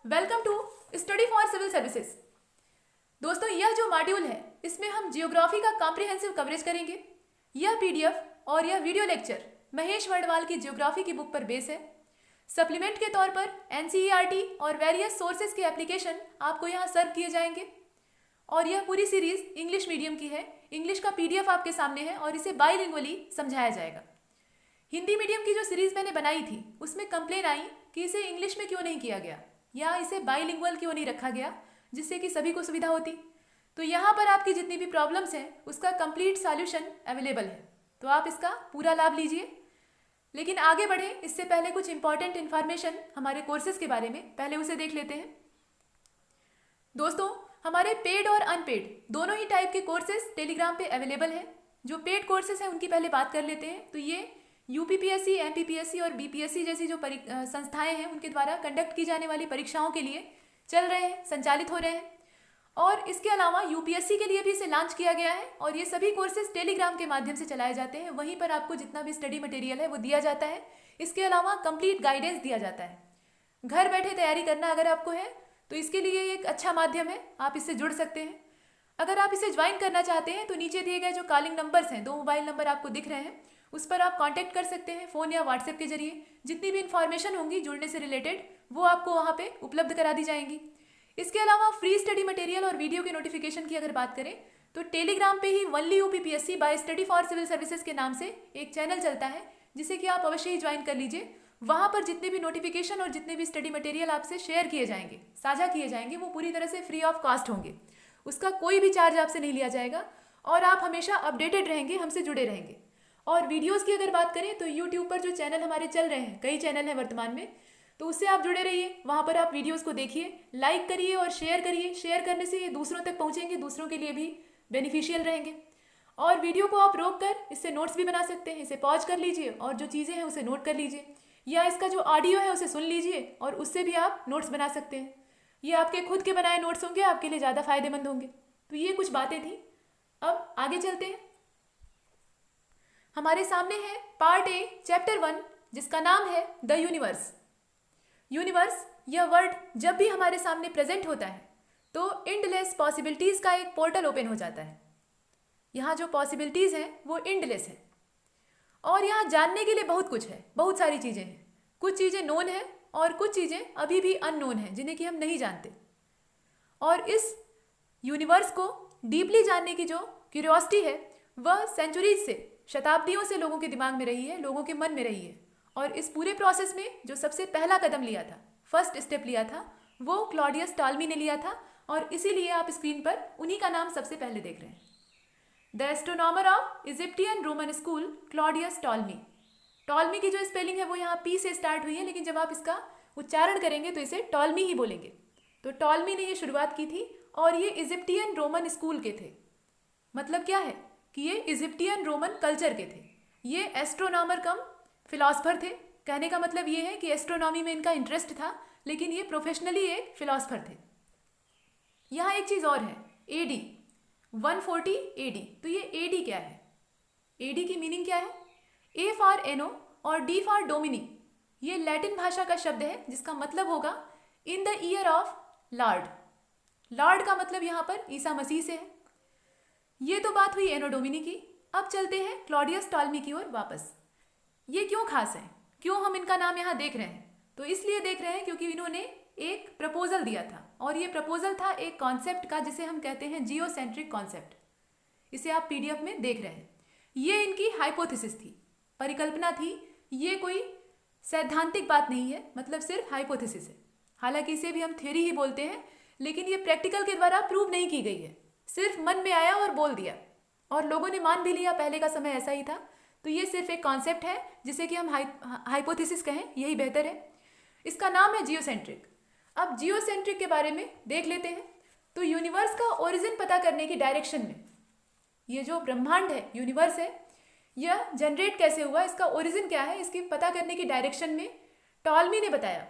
Welcome to study for civil services. दोस्तों, यह जो मॉड्यूल है इसमें हम जियोग्राफी का कॉम्प्रिहेंसिव कवरेज करेंगे। यह पीडीएफ और यह वीडियो लेक्चर महेश वर्णवाल की जियोग्राफी की बुक पर बेस है। सप्लीमेंट के तौर पर एनसीईआरटी और वेरियस सोर्सेज के एप्लीकेशन आपको यहाँ सर्व किए जाएंगे और यह पूरी सीरीज इंग्लिश मीडियम की है। इंग्लिश का पीडीएफ आपके सामने है और इसे बाइलिंगुअली समझाया जाएगा। हिंदी मीडियम की जो सीरीज मैंने बनाई थी उसमें कंप्लेन आई कि इसे इंग्लिश में क्यों नहीं किया गया या इसे बाइलिंगुअल क्यों नहीं रखा गया जिससे कि सभी को सुविधा होती। तो यहाँ पर आपकी जितनी भी प्रॉब्लम्स हैं उसका कंप्लीट सॉल्यूशन अवेलेबल है, तो आप इसका पूरा लाभ लीजिए। लेकिन आगे बढ़ें इससे पहले कुछ इंपॉर्टेंट इन्फॉर्मेशन हमारे कोर्सेज के बारे में पहले उसे देख लेते हैं। दोस्तों, हमारे पेड और अनपेड दोनों ही टाइप के कोर्सेज टेलीग्राम पे अवेलेबल है। जो पेड कोर्सेज हैं उनकी पहले बात कर लेते हैं। तो ये यूपीपीएससी, एमपीपीएससी और बीपीएससी जैसी जो संस्थाएं हैं उनके द्वारा कंडक्ट की जाने वाली परीक्षाओं के लिए चल रहे हैं, संचालित हो रहे हैं। और इसके अलावा यूपीएससी के लिए भी इसे लॉन्च किया गया है और ये सभी कोर्सेज टेलीग्राम के माध्यम से चलाए जाते हैं। वहीं पर आपको जितना भी स्टडी मटेरियल है वो दिया जाता है। इसके अलावा कंप्लीट गाइडेंस दिया जाता है। घर बैठे तैयारी करना अगर आपको है तो इसके लिए एक अच्छा माध्यम है, आप इससे जुड़ सकते हैं। अगर आप इसे ज्वाइन करना चाहते हैं तो नीचे दिए गए जो कॉलिंग नंबर्स हैं, 2 मोबाइल नंबर आपको दिख रहे हैं, उस पर आप कांटेक्ट कर सकते हैं फ़ोन या व्हाट्सएप के जरिए। जितनी भी इन्फॉर्मेशन होंगी जुड़ने से रिलेटेड वो आपको वहाँ पे उपलब्ध करा दी जाएंगी। इसके अलावा फ्री स्टडी मटेरियल और वीडियो के नोटिफिकेशन की अगर बात करें तो टेलीग्राम पे ही only UPPSC by study for civil services के नाम से एक चैनल चलता है जिसे कि आप अवश्य ही ज्वाइन कर लीजिए। वहाँ पर जितने भी नोटिफिकेशन और जितने भी स्टडी मटेरियल आपसे शेयर किए जाएंगे, साझा किए जाएंगे, वो पूरी तरह से फ्री ऑफ कॉस्ट होंगे। उसका कोई भी चार्ज आपसे नहीं लिया जाएगा और आप हमेशा अपडेटेड रहेंगे, हमसे जुड़े रहेंगे। और वीडियोस की अगर बात करें तो यूट्यूब पर जो चैनल हमारे चल रहे हैं, कई चैनल हैं वर्तमान में, तो उससे आप जुड़े रहिए। वहाँ पर आप वीडियोस को देखिए, लाइक करिए और शेयर करिए। शेयर करने से ये दूसरों तक पहुँचेंगे, दूसरों के लिए भी बेनिफिशियल रहेंगे। और वीडियो को आप रोक कर इससे नोट्स भी बना सकते हैं। इसे पॉज कर लीजिए और जो चीज़ें हैं उसे नोट कर लीजिए, या इसका जो ऑडियो है उसे सुन लीजिए और उससे भी आप नोट्स बना सकते हैं। ये आपके खुद के बनाए नोट्स होंगे, आपके लिए ज़्यादा फायदेमंद होंगे। तो ये कुछ बातें थी। अब आगे चलते हैं। हमारे सामने है पार्ट ए, चैप्टर 1, जिसका नाम है द यूनिवर्स। यूनिवर्स यह वर्ड जब भी हमारे सामने प्रेजेंट होता है तो एंडलेस पॉसिबिलिटीज़ का एक पोर्टल ओपन हो जाता है। यहाँ जो पॉसिबिलिटीज़ हैं वो एंडलेस है और यहाँ जानने के लिए बहुत कुछ है, बहुत सारी चीज़ें हैं। कुछ चीज़ें नोन हैं और कुछ चीज़ें अभी भी अननोन हैं जिन्हें कि हम नहीं जानते। और इस यूनिवर्स को डीपली जानने की जो क्यूरियोसिटी है वह सेंचुरीज से, शताब्दियों से लोगों के दिमाग में रही है, लोगों के मन में रही है। और इस पूरे प्रोसेस में जो सबसे पहला कदम लिया था, फर्स्ट स्टेप लिया था, वो क्लॉडियस टॉल्मी ने लिया था और इसीलिए आप स्क्रीन पर उन्हीं का नाम सबसे पहले देख रहे हैं। The astronomer of Egyptian Roman school, Claudius Ptolemy. Ptolemy की जो स्पेलिंग है वो यहाँ पी से स्टार्ट हुई है, लेकिन जब आप इसका उच्चारण करेंगे तो इसे टॉल्मी ही बोलेंगे। तो टॉल्मी ने ये शुरुआत की थी और ये इजिप्टियन रोमन स्कूल के थे। मतलब क्या है कि ये इजिप्टियन रोमन कल्चर के थे। ये एस्ट्रोनॉमर कम फिलॉसफर थे। कहने का मतलब ये है कि एस्ट्रोनॉमी में इनका इंटरेस्ट था, लेकिन ये प्रोफेशनली एक फिलॉसफर थे। यहाँ एक चीज़ और है, एडी 140 एडी। तो ये एडी क्या है? एडी की मीनिंग क्या है? ए फॉर एनो और डी फॉर डोमिनी। ये लैटिन भाषा का शब्द है जिसका मतलब होगा in the year of Lord. Lord का मतलब यहाँ पर ईसा मसीह से है। ये तो बात हुई एनो डोमिनी की। अब चलते हैं क्लॉडियस टॉल्मी की ओर वापस। ये क्यों खास है, क्यों हम इनका नाम यहाँ देख रहे हैं? तो इसलिए देख रहे हैं क्योंकि इन्होंने एक प्रपोजल दिया था और ये प्रपोजल था एक कॉन्सेप्ट का जिसे हम कहते हैं जियोसेंट्रिक कॉन्सेप्ट। इसे आप पीडीएफ में देख रहे हैं। ये इनकी हाइपोथेसिस थी, परिकल्पना थी। ये कोई सैद्धांतिक बात नहीं है, मतलब सिर्फ हाइपोथेसिस है। हालांकि इसे भी हम थ्योरी ही बोलते हैं, लेकिन ये प्रैक्टिकल के द्वारा प्रूव नहीं की गई है। सिर्फ मन में आया और बोल दिया और लोगों ने मान भी लिया। पहले का समय ऐसा ही था। तो ये सिर्फ एक कॉन्सेप्ट है जिसे कि हम हाइपोथेसिस कहें, यही बेहतर है। इसका नाम है जियोसेंट्रिक। अब जियोसेंट्रिक के बारे में देख लेते हैं। तो यूनिवर्स का ओरिजिन पता करने की डायरेक्शन में, ये जो ब्रह्मांड है, यूनिवर्स है, यह जनरेट कैसे हुआ, इसका ओरिजिन क्या है, इसकी पता करने की डायरेक्शन में टॉल्मी ने बताया।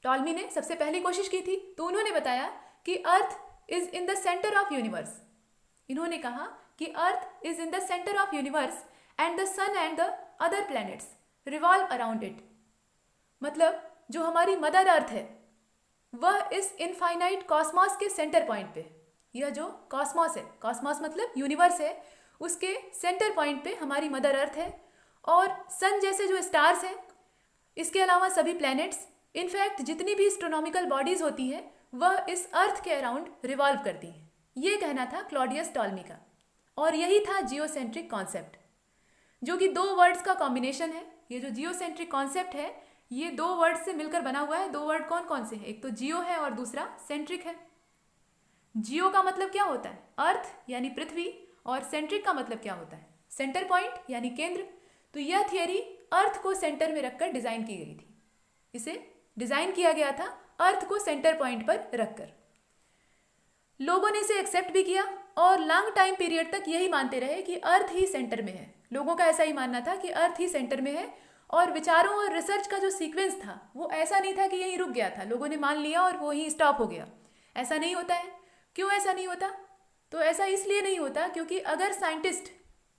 टॉल्मी ने सबसे पहली कोशिश की थी। तो उन्होंने बताया कि earth is in the centre of universe. इन्होंने कहा कि earth is in the centre of universe and the sun and the other planets revolve around it. मतलब जो हमारी मदर अर्थ है, वह इस इनफाइनाइट कॉस्मॉस के सेंटर पॉइंट पे, यह जो कॉस्मॉस है, कॉस्मॉस मतलब यूनिवर्स है, उसके सेंटर पॉइंट पे हमारी मदर अर्थ है और सन जैसे जो स्टार्स हैं, इसके अलावा सभी प्लैनेट्स, इनफैक्ट जितनी भी एस्ट्रोनॉमिकल बॉडीज होती हैं वह इस अर्थ के अराउंड रिवॉल्व करती हैं। ये कहना था क्लॉडियस टॉलमी का और यही था जियोसेंट्रिक कॉन्सेप्ट, जो कि दो वर्ड्स का कॉम्बिनेशन है। ये जो जियोसेंट्रिक कॉन्सेप्ट है ये दो वर्ड्स से मिलकर बना हुआ है। दो वर्ड कौन कौन से हैं? एक तो जियो है और दूसरा सेंट्रिक है। जियो का मतलब क्या होता है? अर्थ यानी पृथ्वी, और सेंट्रिक का मतलब क्या होता है? सेंटर पॉइंट यानी केंद्र। तो यह थियरी अर्थ को सेंटर में रखकर डिजाइन की गई थी। इसे डिजाइन किया गया था अर्थ को सेंटर पॉइंट पर रखकर। लोगों ने इसे एक्सेप्ट भी किया और लॉन्ग टाइम पीरियड तक यही मानते रहे कि अर्थ ही सेंटर में है। लोगों का ऐसा ही मानना था कि अर्थ ही सेंटर में है और विचारों और रिसर्च का जो सीक्वेंस था वो ऐसा नहीं था कि यहीं रुक गया था, लोगों ने मान लिया और वो ही स्टॉप हो गया। ऐसा नहीं होता है। क्यों ऐसा नहीं होता? तो ऐसा इसलिए नहीं होता क्योंकि अगर साइंटिस्ट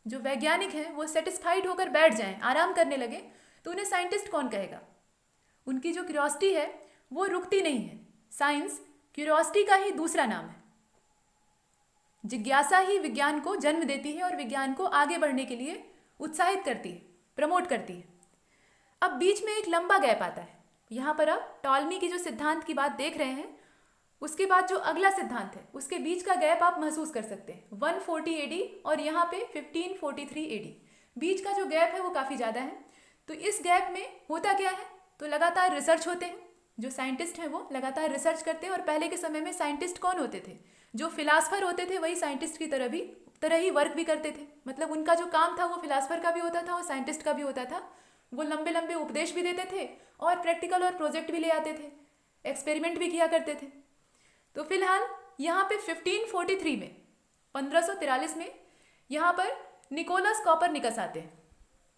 जो वैज्ञानिक हैं वो सेटिस्फाइड होकर बैठ जाएं, आराम करने लगे, तो उन्हें साइंटिस्ट कौन कहेगा? उनकी जो क्यूरियोसिटी है वो रुकती नहीं है। साइंस क्यूरियोसिटी का ही दूसरा नाम है। जिज्ञासा ही विज्ञान को जन्म देती है और विज्ञान को आगे बढ़ने के लिए उत्साहित करती है, प्रमोट करती है। अब बीच में एक लंबा गैप आता है। यहाँ पर आप टॉलमी की जो सिद्धांत की बात देख रहे हैं, उसके बाद जो अगला सिद्धांत है उसके बीच का गैप आप महसूस कर सकते हैं। 140 एडी और यहाँ पे 1543 एडी, बीच का जो गैप है वो काफ़ी ज़्यादा है। तो इस गैप में होता क्या है? तो लगातार रिसर्च होते हैं, जो साइंटिस्ट हैं वो लगातार रिसर्च करते हैं। और पहले के समय में साइंटिस्ट कौन होते थे? जो फिलासफर होते थे वही साइंटिस्ट की तरह ही वर्क भी करते थे। मतलब उनका जो काम था वो फिलासफर का भी होता था और साइंटिस्ट का भी होता था। वो लंबे लंबे उपदेश भी देते थे और प्रैक्टिकल और प्रोजेक्ट भी ले आते थे, एक्सपेरिमेंट भी किया करते थे। तो फिलहाल यहाँ पे 1543 में, 1543 में यहाँ पर निकोलस कॉपरनिकस आते हैं।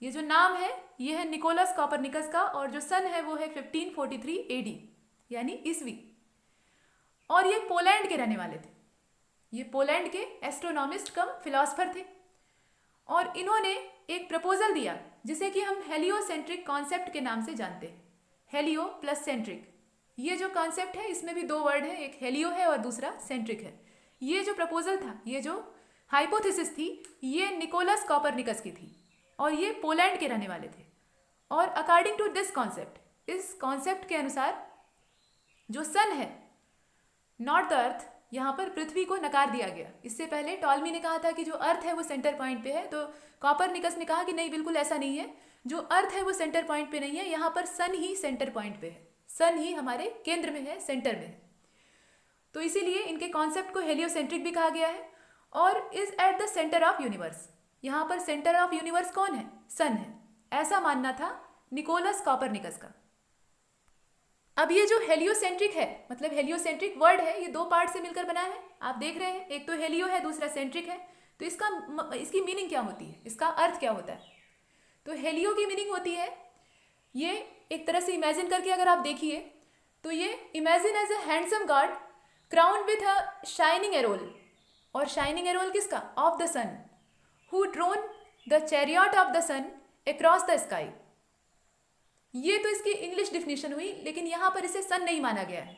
ये जो नाम है ये है निकोलस कॉपरनिकस का और जो सन है वो है 1543 एडी यानी ईस्वी। और ये पोलैंड के रहने वाले थे। ये पोलैंड के एस्ट्रोनॉमिस्ट कम फिलोसफर थे और इन्होंने एक प्रपोजल दिया जिसे कि हम हेलियोसेंट्रिक कॉन्सेप्ट के नाम से जानते हैं। हेलियो प्लस सेंट्रिक, ये जो कॉन्सेप्ट है इसमें भी दो वर्ड है, एक हेलियो है और दूसरा सेंट्रिक है। ये जो प्रपोजल था, ये जो हाइपोथेसिस थी, ये निकोलस कॉपरनिकस की थी और ये पोलैंड के रहने वाले थे। और अकॉर्डिंग टू दिस कॉन्सेप्ट, इस कॉन्सेप्ट के अनुसार जो सन है, नॉट द अर्थ, यहाँ पर पृथ्वी को नकार दिया गया। इससे पहले टॉलमी ने कहा था कि जो अर्थ है वो सेंटर पॉइंट पे है, तो कॉपरनिकस ने कहा कि नहीं, बिल्कुल ऐसा नहीं है, जो अर्थ है वो सेंटर पॉइंट पे नहीं है, यहाँ पर सन ही सेंटर पॉइंट पे है, सन ही हमारे केंद्र में है, सेंटर में है। तो इसीलिए इनके कॉन्सेप्ट को हेलियोसेंट्रिक भी कहा गया है और is at the centre of universe. यहाँ पर सेंटर ऑफ यूनिवर्स कौन है? सन है। ऐसा मानना था निकोलस कॉपरनिकस का। अब ये जो हेलियोसेंट्रिक है, मतलब हेलियोसेंट्रिक वर्ड है, ये दो पार्ट से मिलकर बना है। आप देख रहे हैं, एक तो हेलियो है, दूसरा सेंट्रिक है। तो इसकी मीनिंग क्या होती है? इसका अर्थ क्या होता है? तो हेलियो की मीनिंग होती है, ये एक तरह से इमेजिन करके अगर आप देखिए तो ये imagine as a handsome god crowned with a shining aureole. और शाइनिंग एरोल किसका? Of the sun, who drove the chariot of the sun across the sky. ये तो इसकी इंग्लिश डिफिनेशन हुई, लेकिन यहाँ पर इसे सन नहीं माना गया है।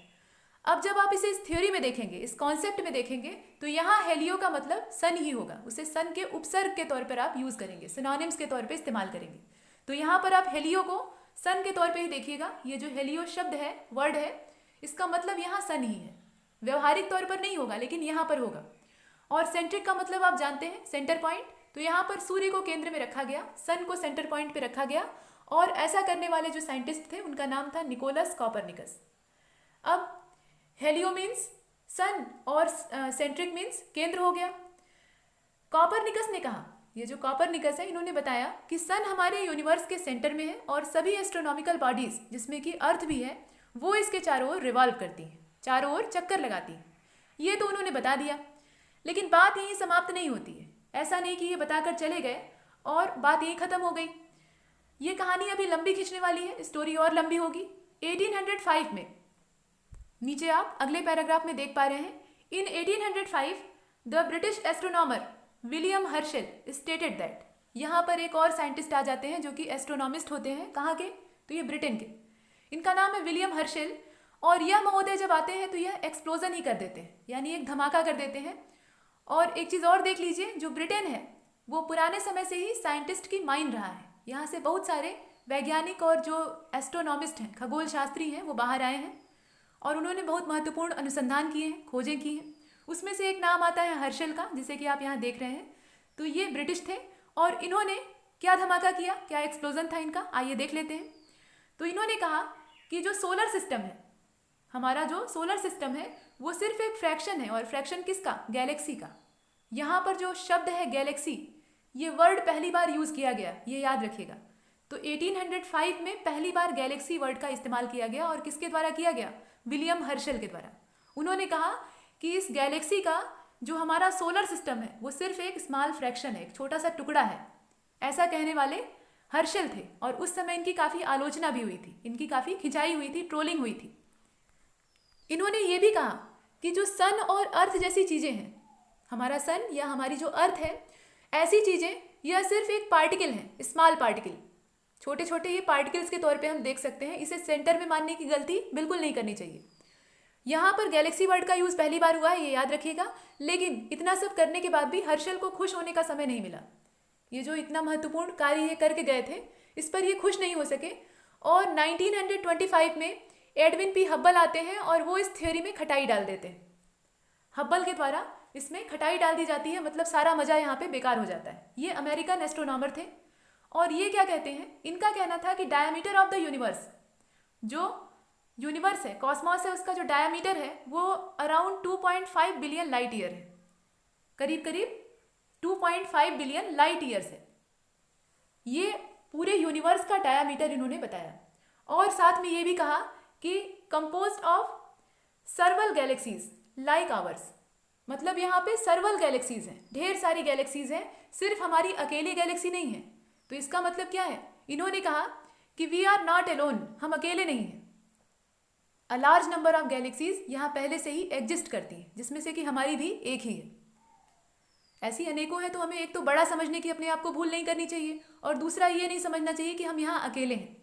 अब जब आप इसे इस थ्योरी में देखेंगे, इस कॉन्सेप्ट में देखेंगे, तो यहाँ हेलियो का मतलब सन ही होगा। उसे सन के उपसर्ग के तौर पर आप यूज करेंगे, सिनोनिम्स के तौर पे इस्तेमाल करेंगे। तो यहाँ पर आप हेलियो को सन के तौर पे ही देखिएगा। ये जो हेलियो शब्द है, वर्ड है, इसका मतलब यहाँ सन ही है। व्यवहारिक तौर पर नहीं होगा, लेकिन यहाँ पर होगा। और सेंट्रिक का मतलब आप जानते हैं, सेंटर पॉइंट। तो यहाँ पर सूर्य को केंद्र में रखा गया, सन को सेंटर पॉइंट पे रखा गया और ऐसा करने वाले जो साइंटिस्ट थे उनका नाम था निकोलस कॉपरनिकस। अब हेलियो मीन्स सन और सेंट्रिक मीन्स केंद्र हो गया। कॉपरनिकस ने कहा, ये जो कॉपरनिकस है, इन्होंने बताया कि सन हमारे यूनिवर्स के सेंटर में है और सभी एस्ट्रोनॉमिकल बॉडीज जिसमें कि अर्थ भी है वो इसके चारों ओर रिवॉल्व करती हैं, चारों ओर चक्कर लगाती हैं। ये तो उन्होंने बता दिया, लेकिन बात यहीं समाप्त नहीं होती है। ऐसा नहीं कि ये बताकर चले गए और बात यहीं खत्म हो गई। ये कहानी अभी लंबी खींचने वाली है, स्टोरी और लंबी होगी। 1805 में, नीचे आप अगले पैराग्राफ में देख पा रहे हैं, इन 1805 the British astronomer William Herschel stated that. यहाँ पर एक और साइंटिस्ट आ जाते हैं जो कि एस्ट्रोनॉमिस्ट होते हैं। कहाँ के? तो ये ब्रिटेन के। इनका नाम है विलियम हर्शेल और यह महोदय जब आते हैं तो यह एक्सप्लोजन ही कर देते हैं, यानी एक धमाका कर देते हैं। और एक चीज़ और देख लीजिए, जो ब्रिटेन है वो पुराने समय से ही साइंटिस्ट की माइन रहा है। यहाँ से बहुत सारे वैज्ञानिक और जो एस्ट्रोनॉमिस्ट हैं, खगोल शास्त्री हैं, वो बाहर आए हैं और उन्होंने बहुत महत्वपूर्ण अनुसंधान किए हैं, खोजें की हैं। उसमें से एक नाम आता है हर्शल का, जिसे कि आप यहाँ देख रहे हैं। तो ये ब्रिटिश थे और इन्होंने क्या धमाका किया, क्या एक्सप्लोजन था इनका, आइए देख लेते हैं। तो इन्होंने कहा कि जो सोलर सिस्टम है, हमारा जो सोलर सिस्टम है वो सिर्फ एक फ्रैक्शन है। और फ्रैक्शन किसका? गैलेक्सी का। यहाँ पर जो शब्द है गैलेक्सी, ये वर्ड पहली बार यूज़ किया गया, ये याद रखिएगा। तो 1805 में पहली बार गैलेक्सी वर्ड का इस्तेमाल किया गया। और किसके द्वारा किया गया? विलियम हर्शल के द्वारा। उन्होंने कहा कि इस गैलेक्सी का जो हमारा सोलर सिस्टम है वो सिर्फ एक स्मॉल फ्रैक्शन है, एक छोटा सा टुकड़ा है, ऐसा कहने वाले हर्शल थे। और उस समय इनकी काफ़ी आलोचना भी हुई थी, इनकी काफ़ी खिंचाई हुई थी, ट्रोलिंग हुई थी। इन्होंने ये भी कहा कि जो सन और अर्थ जैसी चीज़ें हैं, हमारा सन या हमारी जो अर्थ है, ऐसी चीज़ें, यह सिर्फ एक पार्टिकल है, स्मॉल पार्टिकल, छोटे छोटे ये पार्टिकल्स के तौर पे हम देख सकते हैं। इसे सेंटर में मानने की गलती बिल्कुल नहीं करनी चाहिए। यहाँ पर गैलेक्सी वर्ड का यूज़ पहली बार हुआ है, ये याद रखिएगा। लेकिन इतना सब करने के बाद भी हर्शल को खुश होने का समय नहीं मिला। ये जो इतना महत्वपूर्ण कार्य ये करके गए थे, इस पर ये खुश नहीं हो सके। और 1925 में एडविन पी हब्बल आते हैं और वो इस थ्योरी में खटाई डाल देते हैं। हब्बल के द्वारा इसमें खटाई डाल दी जाती है, मतलब सारा मजा यहाँ पे बेकार हो जाता है। ये अमेरिकन एस्ट्रोनॉमर थे और ये क्या कहते हैं, इनका कहना था कि डायमीटर ऑफ द यूनिवर्स, जो यूनिवर्स है, कॉस्मॉस है, उसका जो डायमीटर है वो अराउंड 2.5 बिलियन लाइट ईयर है, करीब करीब 2.5 बिलियन लाइट ईयर्स है। ये पूरे यूनिवर्स का डायमीटर इन्होंने बताया। और साथ में ये भी कहा कि composed of सर्वल galaxies like ours, मतलब यहाँ पे सर्वल गैलेक्सीज हैं, ढेर सारी गैलेक्सीज हैं, सिर्फ हमारी अकेली गैलेक्सी नहीं है। तो इसका मतलब क्या है? इन्होंने कहा कि वी आर नॉट एलोन, हम अकेले नहीं हैं। A large number of galaxies यहाँ पहले से ही एग्जिस्ट करती हैं, जिसमें से कि हमारी भी एक ही है। ऐसी अनेकों हैं, तो हमें एक तो बड़ा समझने की अपने आप को भूल नहीं करनी चाहिए, और दूसरा ये नहीं समझना चाहिए कि हम यहाँ अकेले हैं।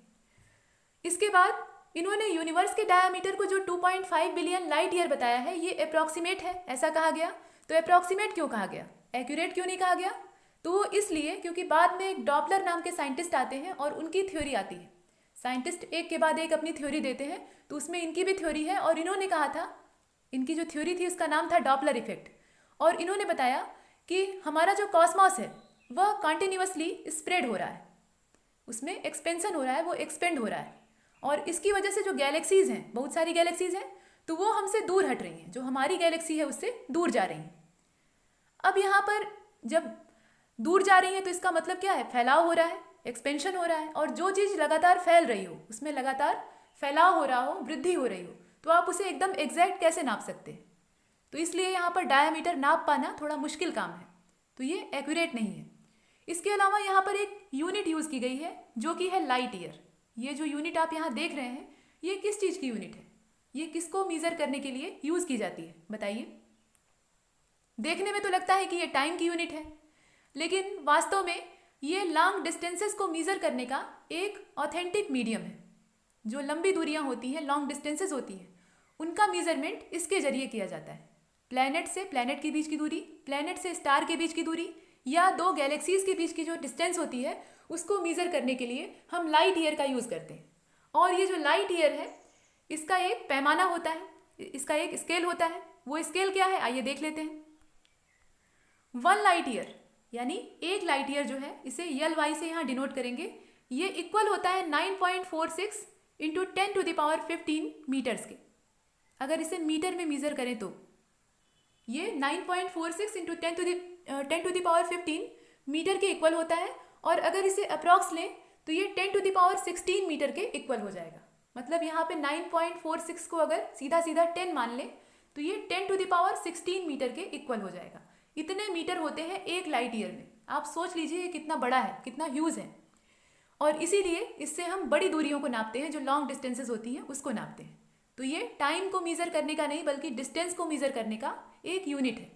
इसके बाद इन्होंने यूनिवर्स के डायमीटर को जो 2.5 बिलियन लाइट ईयर बताया है, ये अप्रॉक्सीमेट है, ऐसा कहा गया। तो अप्रॉक्सीमेट क्यों कहा गया, एक्यूरेट क्यों नहीं कहा गया? तो वो इसलिए क्योंकि बाद में एक डॉपलर नाम के साइंटिस्ट आते हैं और उनकी थ्योरी आती है। साइंटिस्ट एक के बाद एक अपनी थ्योरी देते हैं, तो उसमें इनकी भी थ्योरी है। और इन्होंने कहा था, इनकी जो थ्योरी थी उसका नाम था डॉपलर इफेक्ट। और इन्होंने बताया कि हमारा जो कॉस्मॉस है वह कॉन्टिन्यूसली स्प्रेड हो रहा है, उसमें एक्सपेंशन हो रहा है, वो एक्सपेंड हो रहा है। और इसकी वजह से जो गैलेक्सीज हैं, बहुत सारी गैलेक्सीज हैं, तो वो हमसे दूर हट रही हैं, जो हमारी गैलेक्सी है उससे दूर जा रही हैं। अब यहाँ पर जब दूर जा रही हैं तो इसका मतलब क्या है? फैलाव हो रहा है, एक्सपेंशन हो रहा है। और जो चीज़ लगातार फैल रही हो, उसमें लगातार फैलाव हो रहा हो, वृद्धि हो रही हो, तो आप उसे एकदम एग्जैक्ट कैसे नाप सकते हैं? तो इसलिए यहाँ पर डायमीटर नाप पाना थोड़ा मुश्किल काम है, तो ये एक्यूरेट नहीं है। इसके अलावा यहाँ पर एक यूनिट यूज़ की गई है जो कि है लाइट ईयर। ये जो यूनिट आप यहाँ देख रहे हैं, ये किस चीज़ की यूनिट है? ये किसको मीज़र करने के लिए यूज़ की जाती है, बताइए? देखने में तो लगता है कि ये टाइम की यूनिट है, लेकिन वास्तव में ये लॉन्ग डिस्टेंसेस को मीज़र करने का एक ऑथेंटिक मीडियम है। जो लंबी दूरियां होती हैं, लॉन्ग डिस्टेंसेस होती हैं, उनका मीज़रमेंट इसके जरिए किया जाता है। प्लैनेट से प्लैनेट के बीच की दूरी, प्लैनेट से स्टार के बीच की दूरी, या दो गैलेक्सीज के बीच की जो डिस्टेंस होती है, उसको मीज़र करने के लिए हम लाइट ईयर का यूज़ करते हैं। और ये जो लाइट ईयर है, इसका एक पैमाना होता है, इसका एक स्केल होता है। वो स्केल क्या है, आइए देख लेते हैं। 1 लाइट ईयर यानी 1 लाइट ईयर जो है, इसे LY से यहाँ डिनोट करेंगे। ये इक्वल होता है 9.46 इंटू 10⁻15 मीटर्स के। अगर इसे मीटर में मीज़र करें तो ये 9.46 इंटू 10⁻15 मीटर के इक्वल होता है। और अगर इसे अप्रॉक्स लें तो ये 10⁻16 मीटर के इक्वल हो जाएगा। मतलब यहाँ पे 9.46 को अगर सीधा सीधा 10 मान लें तो ये 10⁻16 मीटर के इक्वल हो जाएगा। इतने मीटर होते हैं 1 लाइट ईयर में। आप सोच लीजिए ये कितना बड़ा है, कितना ह्यूज है। और इसीलिए इससे हम बड़ी दूरियों को नापते हैं, जो लॉन्ग डिस्टेंसेस होती हैं उसको नापते हैं। तो ये टाइम को मीज़र करने का नहीं, बल्कि डिस्टेंस को मीज़र करने का एक यूनिट है।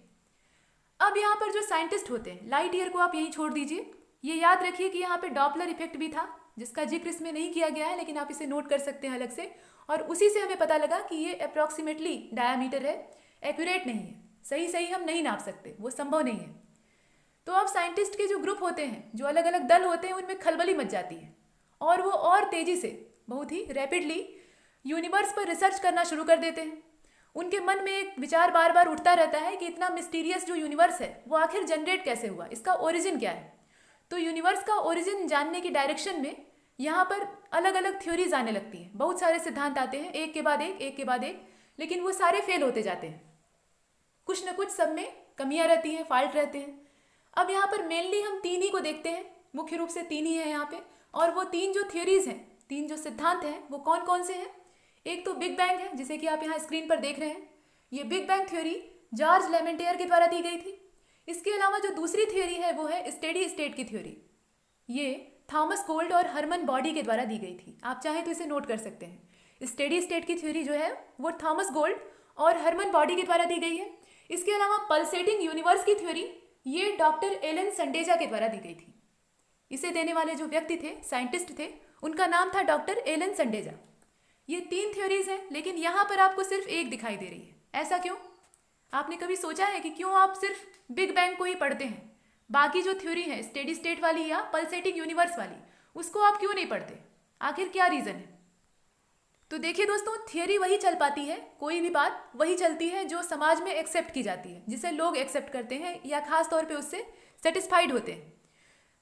अब यहाँ पर जो साइंटिस्ट होते हैं, लाइट ईयर को आप यहीं छोड़ दीजिए। ये याद रखिए कि यहाँ पे डॉपलर इफेक्ट भी था जिसका जिक्र इसमें नहीं किया गया है, लेकिन आप इसे नोट कर सकते हैं अलग से, और उसी से हमें पता लगा कि ये अप्रॉक्सीमेटली डायामीटर है, एक्यूरेट नहीं है, सही सही हम नहीं नाप सकते, वो संभव नहीं है। तो अब साइंटिस्ट के जो ग्रुप होते हैं, जो अलग अलग दल होते हैं, उनमें खलबली मच जाती है और वो और तेज़ी से, बहुत ही रैपिडली यूनिवर्स पर रिसर्च करना शुरू कर देते हैं। उनके मन में एक विचार बार बार उठता रहता है कि इतना मिस्टीरियस जो यूनिवर्स है वो आखिर जनरेट कैसे हुआ, इसका ओरिजिन क्या है। तो यूनिवर्स का ओरिजिन जानने की डायरेक्शन में यहाँ पर अलग अलग थ्योरीज आने लगती हैं, बहुत सारे सिद्धांत आते हैं, एक के बाद एक के बाद एक, लेकिन वो सारे फेल होते जाते हैं। कुछ न कुछ सब में कमियां रहती हैं, फॉल्ट रहते हैं। अब यहाँ पर मेनली हम तीन ही को देखते हैं, मुख्य रूप से तीन ही है यहाँ पे, और वो तीन जो थ्योरीज हैं, तीन जो सिद्धांत हैं, वो कौन कौन से हैं। एक तो बिग बैंग है, जिसे कि आप यहाँ स्क्रीन पर देख रहे हैं। ये बिग बैंग थ्योरी जॉर्ज लेमेंटेयर के द्वारा दी गई थी। इसके अलावा जो दूसरी थ्योरी है वो है स्टेडी स्टेट की थ्योरी। ये थॉमस गोल्ड और हरमन बॉडी के द्वारा दी गई थी। आप चाहें तो इसे नोट कर सकते हैं। स्टेडी स्टेट की थ्योरी जो है वो थॉमस गोल्ड और हरमन बॉडी के द्वारा दी गई है। इसके अलावा पल्सेटिंग यूनिवर्स की थ्योरी ये डॉक्टर एलन संडेजा के द्वारा दी गई थी। इसे देने वाले जो व्यक्ति थे, साइंटिस्ट थे, उनका नाम था डॉक्टर एलन संडेजा। ये तीन थ्योरीज हैं, लेकिन यहाँ पर आपको सिर्फ एक दिखाई दे रही है। ऐसा क्यों? आपने कभी सोचा है कि क्यों आप सिर्फ बिग बैंग को ही पढ़ते हैं, बाकी जो थ्योरी है स्टेडी स्टेट वाली या पल्सेटिंग यूनिवर्स वाली, उसको आप क्यों नहीं पढ़ते? आखिर क्या रीज़न है? तो देखिए दोस्तों, थियरी वही चल पाती है, कोई भी बात वही चलती है जो समाज में एक्सेप्ट की जाती है, जिसे लोग एक्सेप्ट करते हैं या खास तौर पे उससे सेटिस्फाइड होते हैं।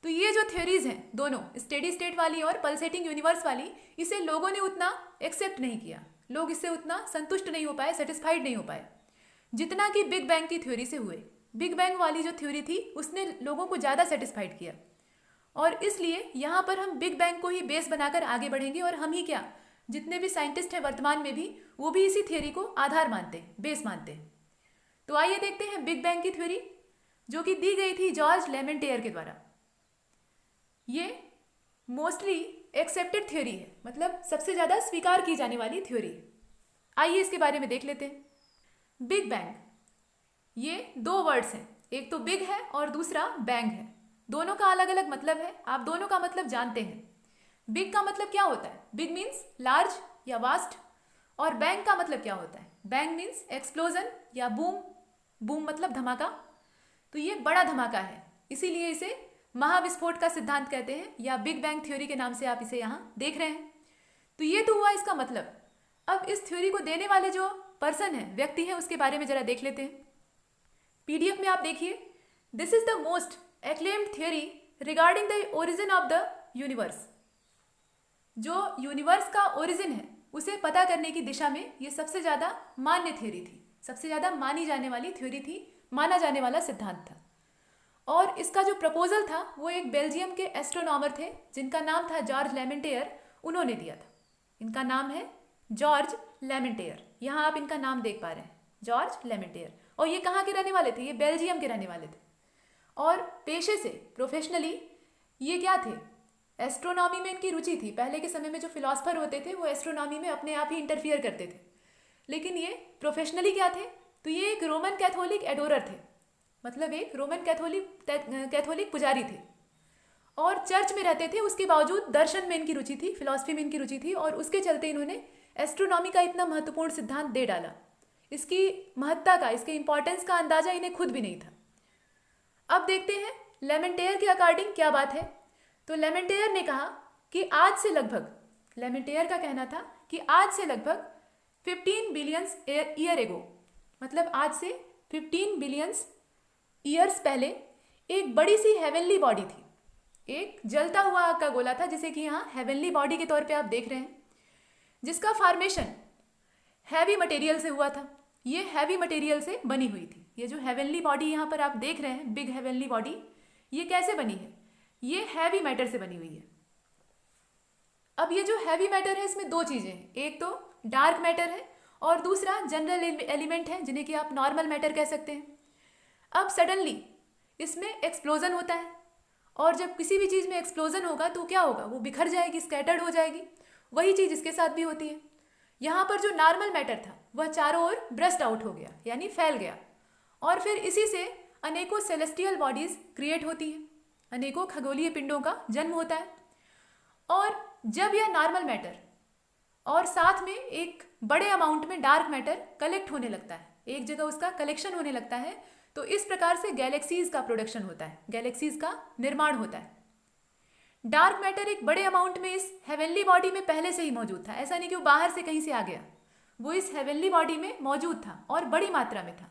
तो ये जो थ्योरीज हैं दोनों, स्टेडी स्टेट वाली और पल्सेटिंग यूनिवर्स वाली, इसे लोगों ने उतना एक्सेप्ट नहीं किया, लोग इससे उतना संतुष्ट नहीं हो पाए, सेटिस्फाइड नहीं हो पाए, जितना कि बिग बैंग की थ्योरी से हुए। बिग बैंग वाली जो थ्योरी थी उसने लोगों को ज़्यादा सेटिस्फाइड किया, और इसलिए यहाँ पर हम बिग बैंग को ही बेस बनाकर आगे बढ़ेंगे। और हम ही क्या, जितने भी साइंटिस्ट हैं वर्तमान में भी, वो भी इसी थ्योरी को आधार मानते हैं, बेस मानते हैं। तो आइए देखते हैं बिग बैंग की थ्योरी, जो कि दी गई थी जॉर्ज लेमेंटेयर के द्वारा। ये मोस्टली एक्सेप्टेड थ्योरी है, मतलब सबसे ज़्यादा स्वीकार की जाने वाली थ्योरी है। आइए इसके बारे में देख लेते हैं। बिग बैंग, ये दो वर्ड्स हैं, एक तो बिग है और दूसरा बैंग है। दोनों का अलग अलग मतलब है, आप दोनों का मतलब जानते हैं। बिग का मतलब क्या होता है? बिग मीन्स लार्ज या वास्ट, और बैंग का मतलब क्या होता है? बैंग मीन्स एक्सप्लोजन या बूम, बूम मतलब धमाका। तो ये बड़ा धमाका है, इसीलिए इसे महाविस्फोट का सिद्धांत कहते हैं, या बिग बैंग थ्योरी के नाम से आप इसे यहाँ देख रहे हैं। तो ये तो हुआ इसका मतलब। अब इस थ्योरी को देने वाले जो पर्सन है, व्यक्ति है, उसके बारे में जरा देख लेते हैं। पीडीएफ में आप देखिए, this is the most acclaimed theory regarding the origin of the universe. जो यूनिवर्स का ओरिजिन है उसे पता करने की दिशा में ये सबसे ज़्यादा मान्य थ्योरी थी, सबसे ज़्यादा मानी जाने वाली थ्योरी थी, माना जाने वाला सिद्धांत था। और इसका जो प्रपोजल था वो एक बेल्जियम के एस्ट्रोनॉमर थे, जिनका नाम था जॉर्ज लेमेंटेयर, उन्होंने दिया था। इनका नाम है जॉर्ज लेमेंटेयर, यहाँ आप इनका नाम देख पा रहे हैं, जॉर्ज लेमेंटेयर। और ये कहाँ के रहने वाले थे? ये बेल्जियम के रहने वाले थे। और पेशे से, प्रोफेशनली, ये क्या थे? एस्ट्रोनॉमी में इनकी रुचि थी। पहले के समय में जो फिलॉसफर होते थे वो एस्ट्रोनॉमी में अपने आप ही इंटरफियर करते थे, लेकिन ये प्रोफेशनली क्या थे? तो ये एक रोमन कैथोलिक एडोरर थे, मतलब एक रोमन कैथोलिक पुजारी थे, और चर्च में रहते थे। उसके बावजूद दर्शन में इनकी रुचि थी, फिलॉसफी में इनकी रुचि थी, और उसके चलते इन्होंने एस्ट्रोनॉमी का इतना महत्वपूर्ण सिद्धांत दे डाला। इसकी महत्ता का, इसके इंपॉर्टेंस का अंदाजा इन्हें खुद भी नहीं था। अब देखते हैं लेमेंटेयर के अकॉर्डिंग क्या बात है। तो लेमेंटेयर ने कहा कि आज से लगभग, लेमेंटेयर का कहना था कि आज से लगभग 15 बिलियंस ईयर एगो, मतलब आज से 15 बिलियंस ईयर्स पहले एक बड़ी सी हेवनली बॉडी थी, एक जलता हुआ आग का गोला था, जिसे कि यहाँ हेवनली बॉडी के तौर पे आप देख रहे हैं, जिसका फॉर्मेशन हैवी मटेरियल से हुआ था। ये हैवी मटेरियल से बनी हुई थी। ये जो हेवनली बॉडी यहाँ पर आप देख रहे हैं, बिग हेवनली बॉडी, ये कैसे बनी है? ये हैवी मैटर से बनी हुई है। अब ये जो हैवी मैटर है, इसमें दो चीज़ें हैं, एक तो डार्क मैटर है और दूसरा जनरल एलिमेंट है, जिन्हें कि आप नॉर्मल मैटर कह सकते हैं। अब सडनली इसमें एक्सप्लोजन होता है, और जब किसी भी चीज़ में एक्सप्लोजन होगा तो क्या होगा? वो बिखर जाएगी, स्कैटर्ड हो जाएगी। वही चीज़ इसके साथ भी होती है। यहाँ पर जो नॉर्मल मैटर था वह चारों ओर ब्रस्ट आउट हो गया, यानी फैल गया, और फिर इसी से अनेकों सेलेस्टियल बॉडीज क्रिएट होती हैं, अनेकों खगोलीय पिंडों का जन्म होता है। और जब यह नॉर्मल मैटर और साथ में एक बड़े अमाउंट में डार्क मैटर कलेक्ट होने लगता है, एक जगह उसका कलेक्शन होने लगता है, तो इस प्रकार से गैलेक्सीज का प्रोडक्शन होता है, गैलेक्सीज का निर्माण होता है। डार्क मैटर एक बड़े अमाउंट में इस हेवनली बॉडी में पहले से ही मौजूद था, ऐसा नहीं कि वो बाहर से कहीं से आ गया, वो इस हेवनली बॉडी में मौजूद था और बड़ी मात्रा में था,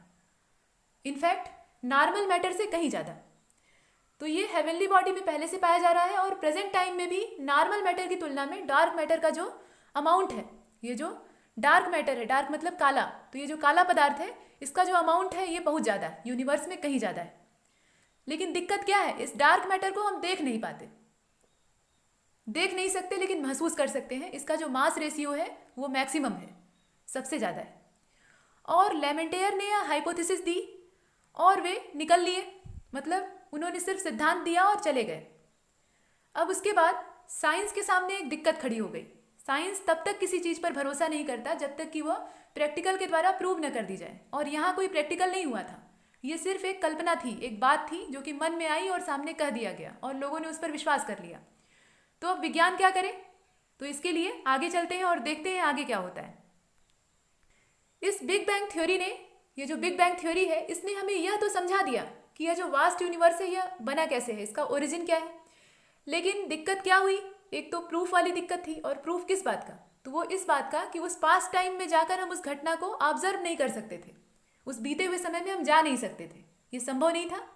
इनफैक्ट नॉर्मल मैटर से कहीं ज़्यादा। तो ये हेवनली बॉडी में पहले से पाया जा रहा है और प्रेजेंट टाइम में भी नॉर्मल मैटर की तुलना में डार्क मैटर का जो अमाउंट है, ये जो डार्क मैटर है, डार्क मतलब काला, तो ये जो काला पदार्थ है इसका जो अमाउंट है ये बहुत ज़्यादा है, यूनिवर्स में कहीं ज़्यादा है। लेकिन दिक्कत क्या है, इस डार्क मैटर को हम देख नहीं पाते, देख नहीं सकते, लेकिन महसूस कर सकते हैं। इसका जो मास रेशियो है वो मैक्सिमम है, सबसे ज़्यादा है। और लेमेंटेयर ने यह हाइपोथेसिस दी और वे निकल लिए, मतलब उन्होंने सिर्फ सिद्धांत दिया और चले गए। अब उसके बाद साइंस के सामने एक दिक्कत खड़ी हो गई। साइंस तब तक किसी चीज़ पर भरोसा नहीं करता जब तक कि वह प्रैक्टिकल के द्वारा प्रूव न कर दी जाए, और यहाँ कोई प्रैक्टिकल नहीं हुआ था, ये सिर्फ एक कल्पना थी, एक बात थी जो कि मन में आई और सामने कह दिया गया और लोगों ने उस पर विश्वास कर लिया। तो अब विज्ञान क्या करे, तो इसके लिए आगे चलते हैं और देखते हैं आगे क्या होता है। इस बिग बैंग थ्योरी ने, ये जो बिग बैंग थ्योरी है, इसने हमें यह तो समझा दिया कि यह जो वास्ट यूनिवर्स है यह बना कैसे है, इसका ओरिजिन क्या है। लेकिन दिक्कत क्या हुई, एक तो प्रूफ वाली दिक्कत थी, और प्रूफ किस बात का, तो वो इस बात का कि उस पास्ट टाइम में जाकर हम उस घटना को ऑब्जर्व नहीं कर सकते थे, उस बीते हुए समय में हम जा नहीं सकते थे, ये संभव नहीं था।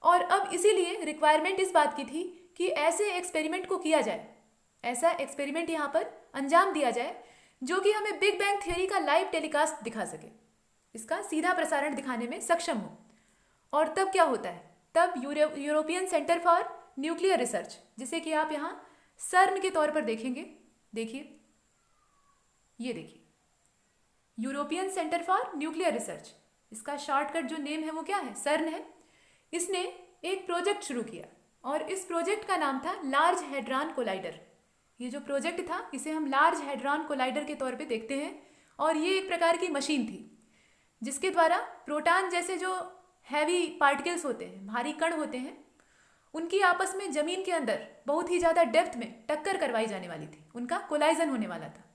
और अब इसीलिए रिक्वायरमेंट इस बात की थी कि ऐसे एक्सपेरिमेंट को किया जाए, ऐसा एक्सपेरिमेंट यहाँ पर अंजाम दिया जाए जो कि हमें बिग बैंग थ्योरी का लाइव टेलीकास्ट दिखा सके, इसका सीधा प्रसारण दिखाने में सक्षम हो। और तब क्या होता है, तब European centre for nuclear research, जिसे कि आप यहाँ सर्न के तौर पर देखेंगे, देखिए ये देखिए, European centre for nuclear research, इसका शॉर्टकट जो नेम है वो क्या है, सर्न है। इसने एक प्रोजेक्ट शुरू किया और इस प्रोजेक्ट का नाम था लार्ज हैड्रॉन कोलाइडर। ये जो प्रोजेक्ट था इसे हम लार्ज हैड्रॉन कोलाइडर के तौर पे देखते हैं, और ये एक प्रकार की मशीन थी जिसके द्वारा प्रोटॉन जैसे जो हैवी पार्टिकल्स होते हैं, भारी कण होते हैं, उनकी आपस में ज़मीन के अंदर बहुत ही ज़्यादा डेप्थ में टक्कर करवाई जाने वाली थी, उनका कोलाइजन होने वाला था।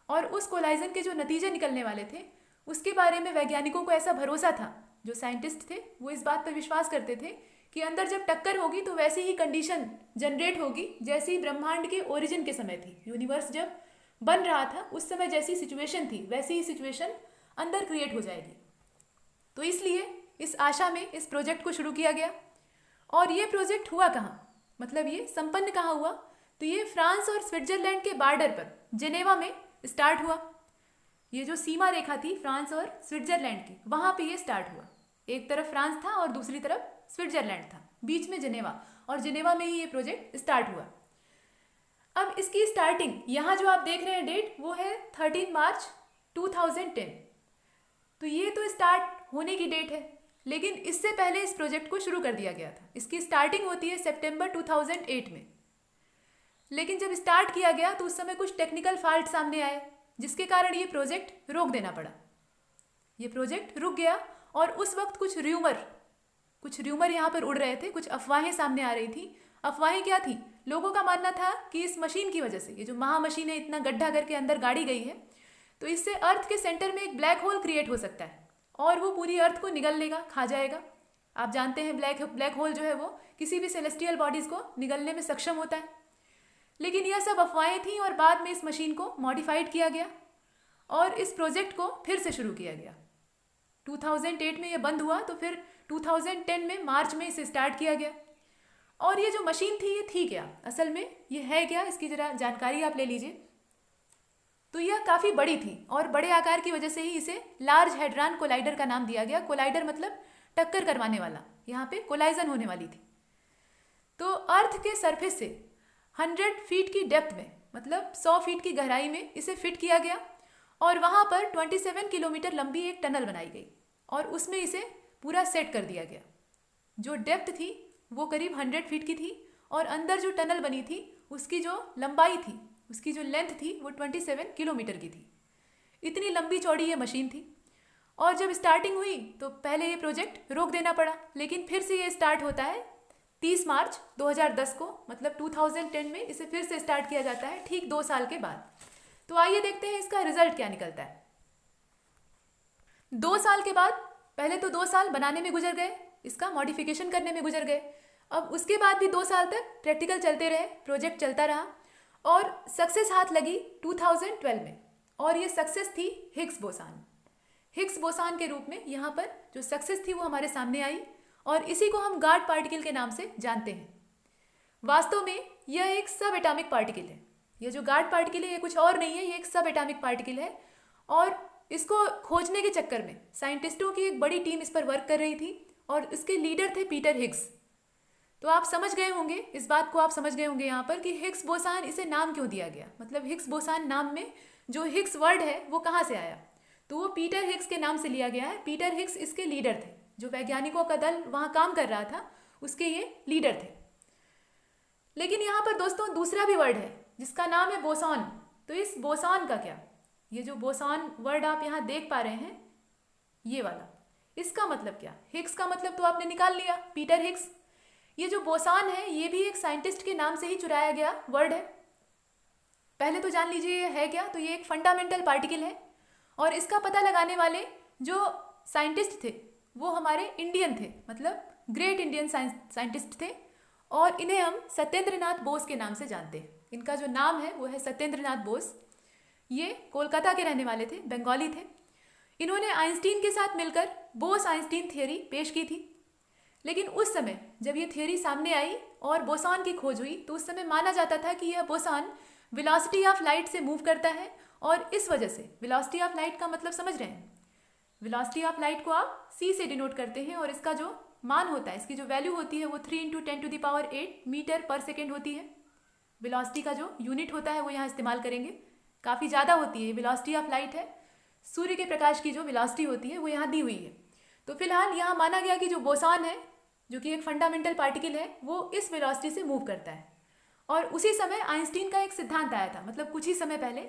और उस कोलाइजन के जो नतीजे निकलने वाले थे उसके बारे में वैज्ञानिकों को ऐसा भरोसा था, जो साइंटिस्ट थे वो इस बात पर विश्वास करते थे कि अंदर जब टक्कर होगी तो वैसी ही कंडीशन जनरेट होगी जैसी ब्रह्मांड के ओरिजिन के समय थी, यूनिवर्स जब बन रहा था उस समय जैसी सिचुएशन थी वैसी ही सिचुएशन अंदर क्रिएट हो जाएगी। तो इसलिए इस आशा में इस प्रोजेक्ट को शुरू किया गया। और ये प्रोजेक्ट हुआ कहाँ, मतलब ये संपन्न कहाँ हुआ, तो ये फ्रांस और स्विट्जरलैंड के बॉर्डर पर जेनेवा में स्टार्ट हुआ। ये जो सीमा रेखा थी फ्रांस और स्विट्जरलैंड की, वहाँ पे ये स्टार्ट हुआ। एक तरफ फ्रांस था और दूसरी तरफ स्विट्जरलैंड था, बीच में जेनेवा, और जेनेवा में ही ये प्रोजेक्ट स्टार्ट हुआ। अब इसकी स्टार्टिंग, यहाँ जो आप देख रहे हैं डेट, वो है 13 मार्च 2010। तो ये तो स्टार्ट होने की डेट है, लेकिन इससे पहले इस प्रोजेक्ट को शुरू कर दिया गया था। इसकी स्टार्टिंग होती है सितंबर 2008 में, लेकिन जब स्टार्ट किया गया तो उस समय कुछ टेक्निकल फॉल्ट सामने आए जिसके कारण ये प्रोजेक्ट रोक देना पड़ा। ये प्रोजेक्ट रुक गया और उस वक्त कुछ र्यूमर यहाँ पर उड़ रहे थे, कुछ अफवाहें सामने आ रही थी। अफवाहें क्या थी, लोगों का मानना था कि इस मशीन की वजह से, ये जो महामशीन है इतना गड्ढा करके अंदर गाड़ी गई है, तो इससे अर्थ के सेंटर में एक ब्लैक होल क्रिएट हो सकता है और वो पूरी अर्थ को निगल लेगा, खा जाएगा। आप जानते हैं ब्लैक होल जो है वो किसी भी सेलेस्टियल बॉडीज़ को निगलने में सक्षम होता है। लेकिन यह सब अफवाहें थी और बाद में इस मशीन को मॉडिफाइड किया गया और इस प्रोजेक्ट को फिर से शुरू किया गया। 2008 में ये बंद हुआ तो फिर 2010 में मार्च में इसे स्टार्ट किया गया। और ये जो मशीन थी ये थी क्या, असल में ये है क्या, इसकी ज़रा जानकारी आप ले लीजिए। तो यह काफ़ी बड़ी थी और बड़े आकार की वजह से ही इसे लार्ज हैड्रॉन कोलाइडर का नाम दिया गया। कोलाइडर मतलब टक्कर करवाने वाला, यहाँ पे कोलाइजन होने वाली थी। तो अर्थ के सरफेस से 100 फीट की डेप्थ में, मतलब 100 फीट की गहराई में इसे फिट किया गया और वहाँ पर 27 किलोमीटर लंबी एक टनल बनाई गई और उसमें इसे पूरा सेट कर दिया गया। जो डेप्थ थी वो करीब 100 फीट की थी और अंदर जो टनल बनी थी उसकी जो लंबाई थी, उसकी जो लेंथ थी वो 27 किलोमीटर की थी। इतनी लंबी चौड़ी ये मशीन थी। और जब स्टार्टिंग हुई तो पहले ये प्रोजेक्ट रोक देना पड़ा, लेकिन फिर से ये स्टार्ट होता है 30 मार्च 2010 को, मतलब 2010 में इसे फिर से स्टार्ट किया जाता है, ठीक 2 साल के बाद। तो आइए देखते हैं इसका रिजल्ट क्या निकलता है। 2 साल के बाद, पहले तो 2 साल बनाने में गुजर गए, इसका मॉडिफिकेशन करने में गुजर गए, अब उसके बाद भी 2 साल तक प्रैक्टिकल चलते रहे, प्रोजेक्ट चलता रहा और सक्सेस हाथ लगी 2012 में। और ये सक्सेस थी हिग्स बोसान। हिग्स बोसान के रूप में यहाँ पर जो सक्सेस थी वो हमारे सामने आई और इसी को हम गार्ड पार्टिकल के नाम से जानते हैं। वास्तव में यह एक सब एटॉमिक पार्टिकल है। यह जो गार्ड पार्टिकल है ये कुछ और नहीं है, ये एक सब एटॉमिक पार्टिकल है और इसको खोजने के चक्कर में साइंटिस्टों की एक बड़ी टीम इस पर वर्क कर रही थी और इसके लीडर थे पीटर हिग्स। तो आप समझ गए होंगे, इस बात को आप समझ गए होंगे यहाँ पर कि हिग्स बोसान इसे नाम क्यों दिया गया, मतलब हिग्स बोसान नाम में जो हिग्स वर्ड है वो कहाँ से आया। तो वो पीटर हिग्स के नाम से लिया गया है। पीटर हिग्स इसके लीडर थे, जो वैज्ञानिकों का दल वहाँ काम कर रहा था उसके ये लीडर थे। लेकिन यहाँ पर दोस्तों दूसरा भी वर्ड है जिसका नाम है बोसॉन। तो इस बोसॉन का क्या, ये जो बोसॉन वर्ड आप यहाँ देख पा रहे हैं ये वाला, इसका मतलब क्या। हिग्स का मतलब तो आपने निकाल लिया, पीटर हिग्स। ये जो बोसॉन है ये भी एक साइंटिस्ट के नाम से ही चुराया गया वर्ड है। पहले तो जान लीजिए ये है क्या। तो ये एक फंडामेंटल पार्टिकल है और इसका पता लगाने वाले जो साइंटिस्ट थे वो हमारे इंडियन थे, मतलब ग्रेट इंडियन साइंटिस्ट थे और इन्हें हम सत्येंद्र नाथ बोस के नाम से जानते हैं। इनका जो नाम है वो है सत्येंद्र नाथ बोस। ये कोलकाता के रहने वाले थे, बंगाली थे। इन्होंने आइंस्टीन के साथ मिलकर बोस आइंस्टीन थियरी पेश की थी। लेकिन उस समय जब ये थियरी सामने आई और बोसॉन की खोज हुई तो उस समय माना जाता था कि यह बोसॉन वेलोसिटी ऑफ लाइट से मूव करता है और इस वजह से, वेलोसिटी ऑफ लाइट का मतलब समझ रहे हैं, वेलोसिटी ऑफ लाइट को आप c से डिनोट करते हैं और इसका जो मान होता है, इसकी जो वैल्यू होती है वो 3 × 10⁸ मीटर पर सेकेंड होती है। वेलोसिटी का जो यूनिट होता है वो यहाँ इस्तेमाल करेंगे, काफ़ी ज़्यादा होती है। वेलोसिटी ऑफ लाइट है, सूर्य के प्रकाश की जो वेलोसिटी होती है वो यहाँ दी हुई है। तो फिलहाल यहाँ माना गया कि जो बोसॉन है, जो कि एक फंडामेंटल पार्टिकल है, वो इस वेलोसिटी से मूव करता है। और उसी समय आइंस्टीन का एक सिद्धांत आया था, मतलब कुछ ही समय पहले,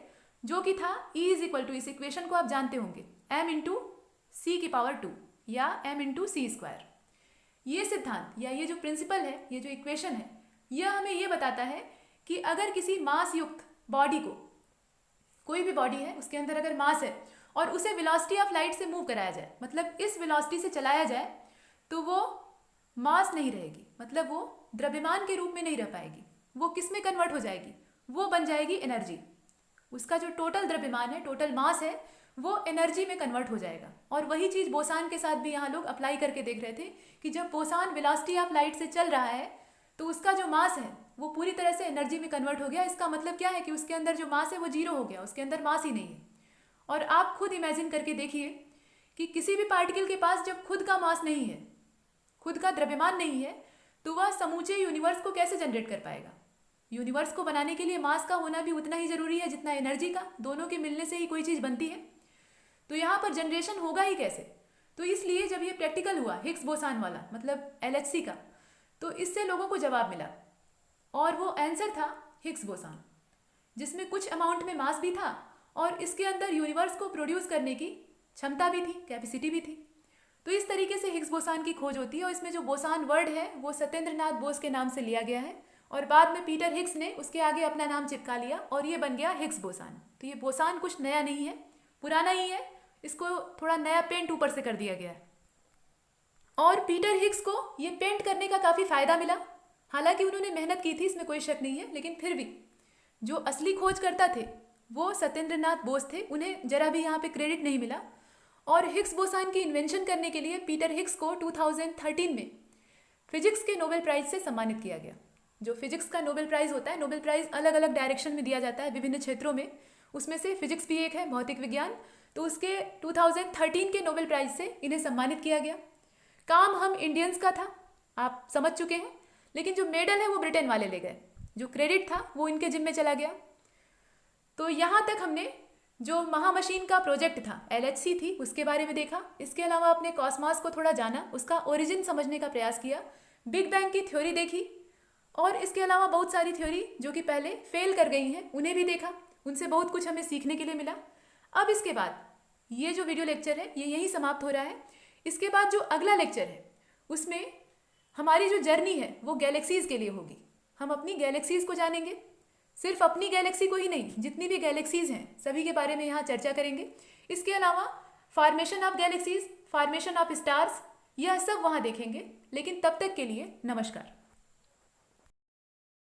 जो कि था E = इस इक्वेशन को आप जानते होंगे, m×c⁻², या m×c²। ये सिद्धांत या ये जो प्रिंसिपल है, ये जो इक्वेशन है, यह हमें ये बताता है कि अगर किसी मास युक्त बॉडी को, कोई भी बॉडी है उसके अंदर अगर मास है और उसे वेलोसिटी ऑफ लाइट से मूव कराया जाए, मतलब इस वेलोसिटी से चलाया जाए, तो वो मास नहीं रहेगी, मतलब वो द्रव्यमान के रूप में नहीं रह पाएगी। वो किस में कन्वर्ट हो जाएगी, वो बन जाएगी एनर्जी। उसका जो टोटल द्रव्यमान है, टोटल मास है, वो एनर्जी में कन्वर्ट हो जाएगा। और वही चीज़ बोसॉन के साथ भी यहाँ लोग अप्लाई करके देख रहे थे कि जब बोसॉन वेलोसिटी ऑफ लाइट से चल रहा है तो उसका जो मास है वो पूरी तरह से एनर्जी में कन्वर्ट हो गया। इसका मतलब क्या है कि उसके अंदर जो मास है वो 0 हो गया, उसके अंदर मास ही नहीं है। और आप खुद इमेजिन करके देखिए कि किसी भी पार्टिकल के पास जब खुद का मास नहीं है, खुद का द्रव्यमान नहीं है, तो वह समूचे यूनिवर्स को कैसे जनरेट कर पाएगा। यूनिवर्स को बनाने के लिए मास का होना भी उतना ही ज़रूरी है जितना एनर्जी का, दोनों के मिलने से ही कोई चीज़ बनती है। तो यहाँ पर जनरेशन होगा ही कैसे। तो इसलिए जब ये प्रैक्टिकल हुआ हिग्स बोसॉन वाला, मतलब LHC का, तो इससे लोगों को जवाब मिला और वो आंसर था हिग्स बोसॉन, जिसमें कुछ अमाउंट में मास भी था और इसके अंदर यूनिवर्स को प्रोड्यूस करने की क्षमता भी थी, कैपेसिटी भी थी। तो इस तरीके से हिग्स बोसॉन की खोज होती है और इसमें जो बोसॉन वर्ड है वो सत्येंद्र नाथ बोस के नाम से लिया गया है और बाद में पीटर हिग्स ने उसके आगे अपना नाम चिपका लिया और ये बन गया हिग्स बोसॉन। तो ये बोसॉन कुछ नया नहीं है, पुराना ही है, इसको थोड़ा नया पेंट ऊपर से कर दिया गया है। और पीटर हिग्स को ये पेंट करने का काफ़ी फ़ायदा मिला। हालांकि उन्होंने मेहनत की थी, इसमें कोई शक नहीं है, लेकिन फिर भी जो असली खोजकर्ता थे वो सत्येंद्र नाथ बोस थे, उन्हें जरा भी यहाँ पे क्रेडिट नहीं मिला। और हिग्स बोसॉन की इन्वेंशन करने के लिए पीटर हिग्स को 2013 में फिजिक्स के नोबेल प्राइज़ से सम्मानित किया गया। जो फिजिक्स का नोबेल प्राइज़ होता है, नोबेल प्राइज़ अलग अलग डायरेक्शन में दिया जाता है विभिन्न क्षेत्रों में, उसमें से फिजिक्स भी एक है, भौतिक विज्ञान। तो उसके 2013 के नोबेल प्राइज़ से इन्हें सम्मानित किया गया। काम हम इंडियंस का था, आप समझ चुके हैं, लेकिन जो मेडल है वो ब्रिटेन वाले ले गए, जो क्रेडिट था वो इनके जिम्मे चला गया। तो यहाँ तक हमने जो महामशीन का प्रोजेक्ट था, LHC थी, उसके बारे में देखा। इसके अलावा अपने कॉस्मॉस को थोड़ा जाना, उसका ओरिजिन समझने का प्रयास किया, बिग बैंग की थ्योरी देखी और इसके अलावा बहुत सारी थ्योरी जो कि पहले फेल कर गई हैं उन्हें भी देखा, उनसे बहुत कुछ हमें सीखने के लिए मिला। अब इसके बाद ये जो वीडियो लेक्चर है ये यहीं समाप्त हो रहा है। इसके बाद जो अगला लेक्चर है उसमें हमारी जो जर्नी है वो गैलेक्सीज़ के लिए होगी। हम अपनी गैलेक्सीज़ को जानेंगे, सिर्फ अपनी गैलेक्सी को ही नहीं, जितनी भी गैलेक्सीज़ हैं सभी के बारे में यहाँ चर्चा करेंगे। इसके अलावा formation of galaxies, formation of stars, यह सब वहाँ देखेंगे। लेकिन तब तक के लिए नमस्कार।